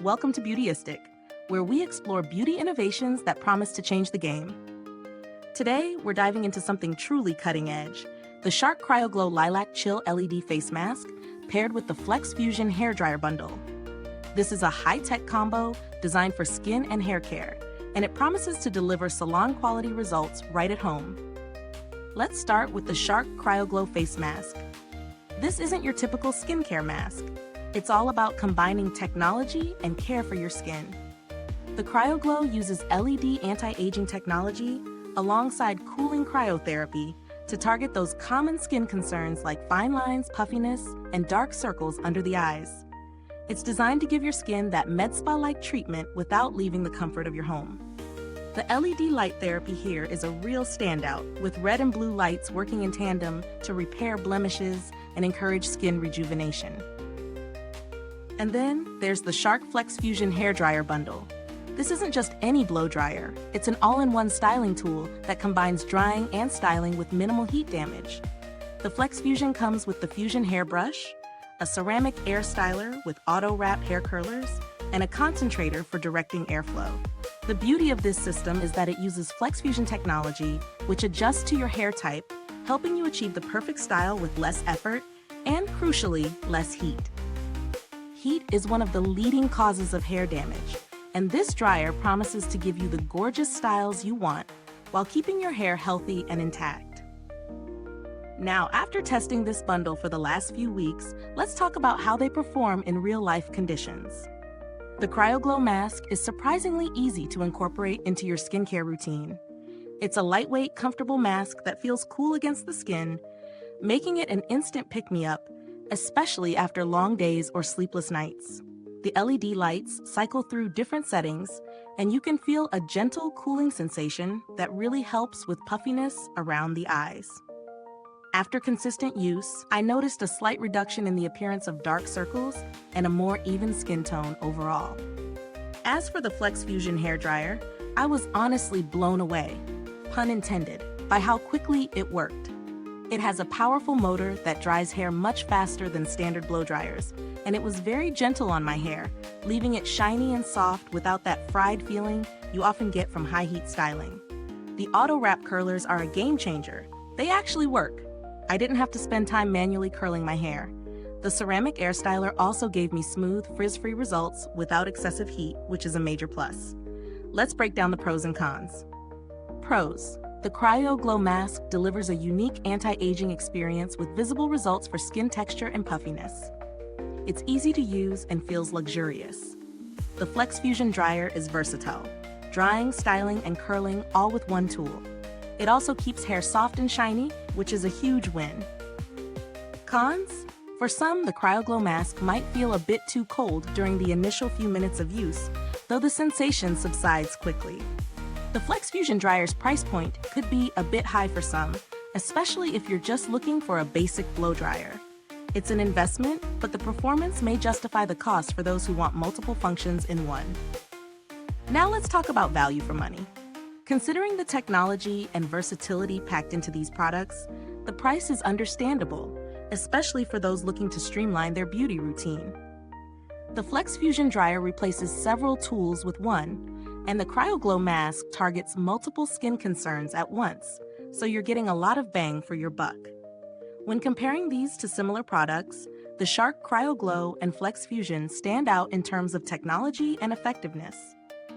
Welcome to Beautyistic, where we explore beauty innovations that promise to change the game. Today, we're diving into something truly cutting edge, the Shark CryoGlow Lilac Chill LED Face Mask, paired with the FlexFusion Hairdryer Bundle. This is a high-tech combo designed for skin and hair care, and it promises to deliver salon-quality results right at home. Let's start with the Shark CryoGlow Face Mask. This isn't your typical skincare mask. It's all about combining technology and care for your skin. The CryoGlow uses LED anti-aging technology alongside cooling cryotherapy to target those common skin concerns like fine lines, puffiness, and dark circles under the eyes. It's designed to give your skin that MedSpa-like treatment without leaving the comfort of your home. The LED light therapy here is a real standout, with red and blue lights working in tandem to repair blemishes and encourage skin rejuvenation. And then there's the Shark FlexFusion Hairdryer Bundle. This isn't just any blow dryer, it's an all-in-one styling tool that combines drying and styling with minimal heat damage. The FlexFusion comes with the Fusion hairbrush, a ceramic air styler with auto-wrap hair curlers, and a concentrator for directing airflow. The beauty of this system is that it uses FlexFusion technology, which adjusts to your hair type, helping you achieve the perfect style with less effort and, crucially, less heat. Heat is one of the leading causes of hair damage, and this dryer promises to give you the gorgeous styles you want while keeping your hair healthy and intact. Now, after testing this bundle for the last few weeks, let's talk about how they perform in real-life conditions. The CryoGlow mask is surprisingly easy to incorporate into your skincare routine. It's a lightweight, comfortable mask that feels cool against the skin, making it an instant pick-me-up, especially after long days or sleepless nights. The LED lights cycle through different settings, and you can feel a gentle cooling sensation that really helps with puffiness around the eyes. After consistent use, I noticed a slight reduction in the appearance of dark circles and a more even skin tone overall. As for the FlexFusion hairdryer, I was honestly blown away, pun intended, by how quickly it worked. It has a powerful motor that dries hair much faster than standard blow dryers, and it was very gentle on my hair, leaving it shiny and soft without that fried feeling you often get from high heat styling. The auto wrap curlers are a game changer. They actually work. I didn't have to spend time manually curling my hair. The ceramic air styler also gave me smooth, frizz-free results without excessive heat, which is a major plus. Let's break down the pros and cons. Pros. The CryoGlow mask delivers a unique anti-aging experience with visible results for skin texture and puffiness. It's easy to use and feels luxurious. The FlexFusion dryer is versatile, drying, styling, and curling all with one tool. It also keeps hair soft and shiny, which is a huge win. Cons? For some, the CryoGlow mask might feel a bit too cold during the initial few minutes of use, though the sensation subsides quickly. The FlexFusion dryer's price point could be a bit high for some, especially if you're just looking for a basic blow dryer. It's an investment, but the performance may justify the cost for those who want multiple functions in one. Now let's talk about value for money. Considering the technology and versatility packed into these products, the price is understandable, especially for those looking to streamline their beauty routine. The FlexFusion dryer replaces several tools with one, and the CryoGlow mask targets multiple skin concerns at once, so you're getting a lot of bang for your buck. When comparing these to similar products, the Shark CryoGlow and FlexFusion stand out in terms of technology and effectiveness.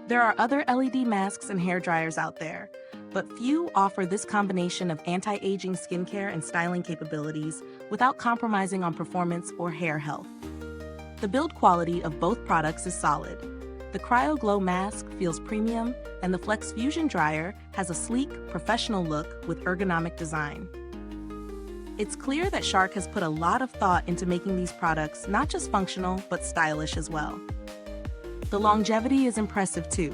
There are other LED masks and hair dryers out there, but few offer this combination of anti-aging skincare and styling capabilities without compromising on performance or hair health. The build quality of both products is solid. The CryoGlow mask feels premium, and the FlexFusion dryer has a sleek, professional look with ergonomic design. It's clear that Shark has put a lot of thought into making these products not just functional, but stylish as well. The longevity is impressive too,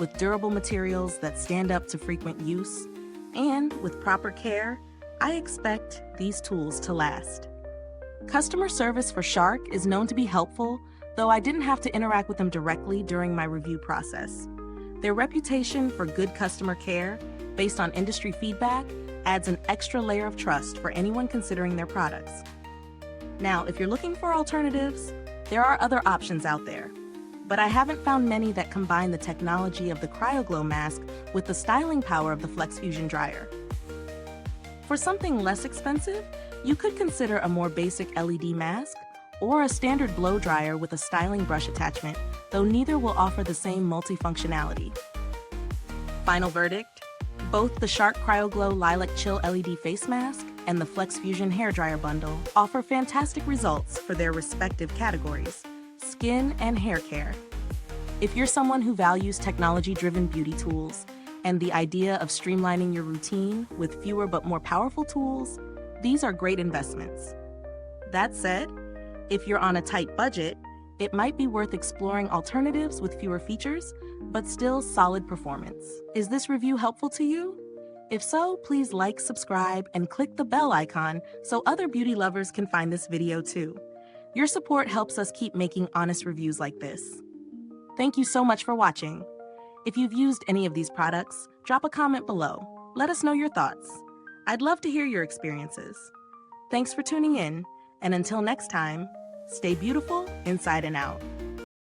with durable materials that stand up to frequent use, and with proper care, I expect these tools to last. Customer service for Shark is known to be helpful, though I didn't have to interact with them directly during my review process. Their reputation for good customer care, based on industry feedback, adds an extra layer of trust for anyone considering their products. Now, if you're looking for alternatives, there are other options out there. but I haven't found many that combine the technology of the CryoGlow mask with the styling power of the FlexFusion dryer. For something less expensive, you could consider a more basic LED mask or a standard blow dryer with a styling brush attachment, though neither will offer the same multifunctionality. Final verdict: both the Shark CryoGlow Lilac Chill LED face mask and the FlexFusion hairdryer bundle offer fantastic results for their respective categories, skin and hair care. If you're someone who values technology-driven beauty tools and the idea of streamlining your routine with fewer but more powerful tools, these are great investments. That said, if you're on a tight budget, it might be worth exploring alternatives with fewer features, but still solid performance. Is this review helpful to you? If so, please like, subscribe, and click the bell icon so other beauty lovers can find this video too. Your support helps us keep making honest reviews like this. Thank you so much for watching. If you've used any of these products, drop a comment below. Let us know your thoughts. I'd love to hear your experiences. Thanks for tuning in, and until next time, stay beautiful inside and out.